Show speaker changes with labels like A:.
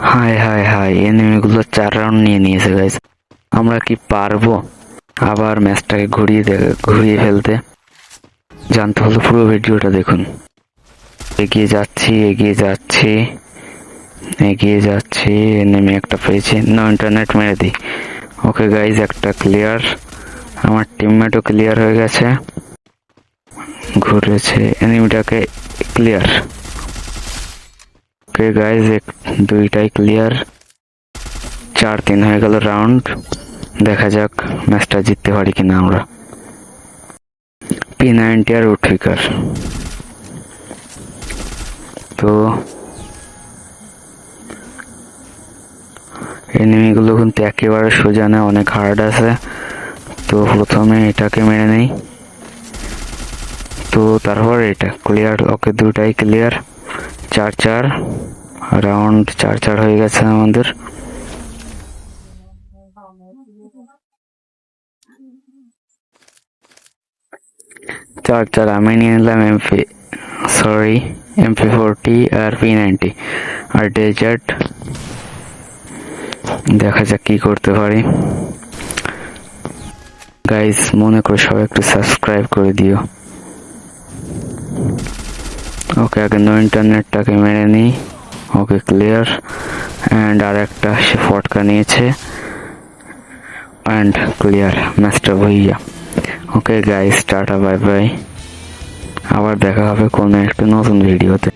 A: হায় হায় হায়, এনিমিগুলো 4 round নিয়ে নিয়েছে guys. আমরা কি পারবো আবার ম্যাচটাকে ঘুরিয়ে ফেলতে? জানতে হলে পুরো ভিডিওটা দেখুন। এগিয়ে যাচ্ছি এগিয়ে যাচ্ছি এগিয়ে যাচ্ছি, এনিমি একটা পেয়েছি। না, ইন্টারনেট মেরে দিই। ওকে গাইজ, একটা ক্লিয়ার। আমার টিমমেটও ক্লিয়ার হয়ে গেছে, ঘুরেছে এনিমিটাকে। ক্লিয়ার। ওকে গাইজ, দুইটাই ক্লিয়ার। 4-3 হয়ে গেল রাউন্ড। দেখা যাক ম্যাচটা জিততে পারি কিনা আমরা। P90 আর উডপিকার। তো এনিমিগুলো কিন্তু একেবারে সোজা না, অনেক হার্ড আছে। তো প্রথমে এটাকে মেরে নেই, তো তারপর এটা ক্লিয়ার। ওকে, দুটাই ক্লিয়ার। 4-4 রাউন্ড, 4-4 হয়ে গেছে আমাদের। আমি নিয়ে নিলাম MP40 আর P90 আর ডেজার্ট। দেখা যাক কি করতে পারি। গাইস, মনে করে সবাই একটু সাবস্ক্রাইব করে দিও। ওকে, আগে নো ইন্টারনেটটাকে মেরে নিই। ওকে, ক্লিয়ার। অ্যান্ড আর একটা সে ফটকা নিয়েছে, অ্যান্ড ক্লিয়ার। ম্যাচটা ভইয়া। ওকে গাইস, টাটা, বাই বাই। আবার দেখা হবে কোনো একটা নতুন ভিডিওতে।